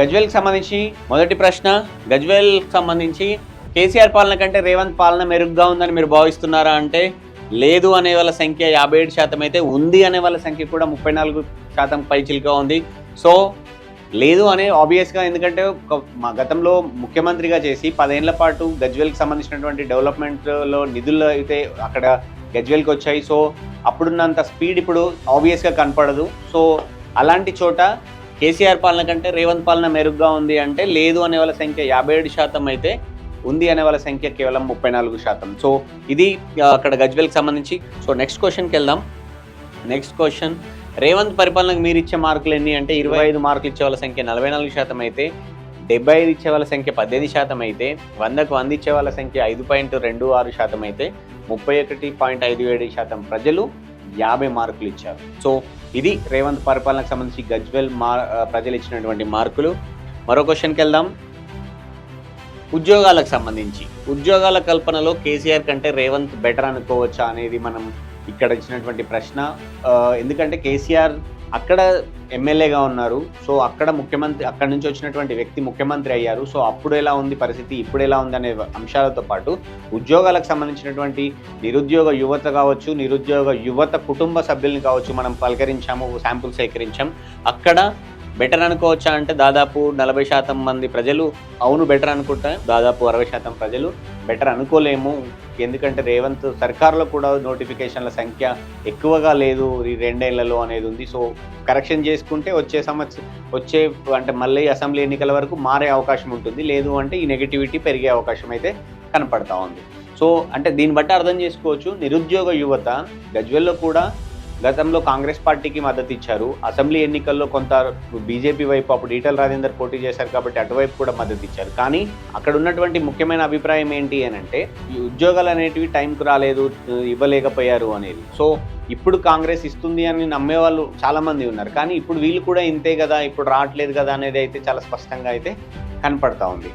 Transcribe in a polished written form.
గజ్వేల్కి సంబంధించి మొదటి ప్రశ్న, గజ్వేల్కి సంబంధించి కేసీఆర్ పాలన కంటే రేవంత్ పాలన మెరుగ్గా ఉందని మీరు భావిస్తున్నారా అంటే లేదు అనే వాళ్ళ సంఖ్య 57% అయితే, ఉంది అనే వాళ్ళ సంఖ్య కూడా 34% పైచిలుగా ఉంది. సో లేదు అనే ఆబ్వియస్గా, ఎందుకంటే మా గతంలో ముఖ్యమంత్రిగా చేసి 10 ఏళ్ల పాటు గజ్వేల్కి సంబంధించినటువంటి డెవలప్మెంట్లో నిధులు అయితే అక్కడ గజ్వేల్కి వచ్చాయి. సో అప్పుడున్నంత స్పీడ్ ఇప్పుడు ఆబ్వియస్గా కనపడదు. సో అలాంటి చోట కేసీఆర్ పాలన కంటే రేవంత్ పాలన మెరుగ్గా ఉంది అంటే లేదు అనే వాళ్ళ సంఖ్య 57% అయితే, ఉంది అనే వాళ్ళ సంఖ్య కేవలం 34%. సో ఇది అక్కడ గజ్వేల్కి సంబంధించి. సో నెక్స్ట్ క్వశ్చన్కి వెళ్దాం. నెక్స్ట్ క్వశ్చన్, రేవంత్ పరిపాలనకు మీరు ఇచ్చే మార్కులు ఎన్ని అంటే 25 మార్కులు ఇచ్చే వాళ్ళ సంఖ్య 44% అయితే, 75 ఇచ్చే వాళ్ళ సంఖ్య 18% అయితే, 100కు 100 ఇచ్చే వాళ్ళ సంఖ్య 5.26% అయితే, 31.57% ప్రజలు 50 మార్కులు ఇచ్చారు. సో ఇది రేవంత్ పరిపాలనకు సంబంధించి గజ్వేల్ ప్రజలు ఇచ్చినటువంటి మార్కులు. మరో క్వశ్చన్కి వెళ్దాం. ఉద్యోగాలకు సంబంధించి, ఉద్యోగాల కల్పనలో కేసీఆర్ కంటే రేవంత్ బెటర్ అనుకోవచ్చా అనేది మనం ఇక్కడ ఇచ్చినటువంటి ప్రశ్న. ఎందుకంటే కేసీఆర్ అక్కడ ఎమ్మెల్యేగా ఉన్నారు. సో అక్కడ ముఖ్యమంత్రి, అక్కడ నుంచి వచ్చినటువంటి వ్యక్తి ముఖ్యమంత్రి అయ్యారు. సో అప్పుడు ఎలా ఉంది పరిస్థితి, ఇప్పుడు ఎలా ఉంది అనే అంశాలతో పాటు ఉద్యోగాలకు సంబంధించినటువంటి నిరుద్యోగ యువత కావచ్చు, నిరుద్యోగ యువత కుటుంబ సభ్యుల్ని కావచ్చు, మనం పలకరించాము, శాంపుల్ సేకరించాం. అక్కడ బెటర్ అనుకోవచ్చా అంటే దాదాపు 40% మంది ప్రజలు అవును బెటర్ అనుకుంటే, దాదాపు 60% ప్రజలు బెటర్ అనుకోలేము. ఎందుకంటే రేవంత్ సర్కార్లో కూడా నోటిఫికేషన్ల సంఖ్య ఎక్కువగా లేదు ఈ 2 ఏళ్లలో అనేది ఉంది. సో కరెక్షన్ చేసుకుంటే వచ్చే అంటే మళ్ళీ అసెంబ్లీ ఎన్నికల వరకు మారే అవకాశం ఉంటుంది. లేదు అంటే ఈ నెగిటివిటీ పెరిగే అవకాశం అయితే కనపడతా ఉంది. సో అంటే దీన్ని బట్టి అర్థం చేసుకోవచ్చు, నిరుద్యోగ యువత గజ్వేల్లో కూడా గతంలో కాంగ్రెస్ పార్టీకి మద్దతు ఇచ్చారు. అసెంబ్లీ ఎన్నికల్లో కొంత బీజేపీ వైపు అప్పుడు ఈటెల రాజేందర్ పోటీ చేశారు కాబట్టి అటువైపు కూడా మద్దతు ఇచ్చారు. కానీ అక్కడ ఉన్నటువంటి ముఖ్యమైన అభిప్రాయం ఏంటి అని అంటే, ఈ ఉద్యోగాలు అనేటివి టైంకు రాలేదు, ఇవ్వలేకపోయారు అనేది. సో ఇప్పుడు కాంగ్రెస్ ఇస్తుంది అని నమ్మే వాళ్ళు చాలామంది ఉన్నారు. కానీ ఇప్పుడు వీళ్ళు కూడా ఇంతే కదా, ఇప్పుడు రావట్లేదు కదా అనేది అయితే చాలా స్పష్టంగా అయితే కనపడతా ఉంది.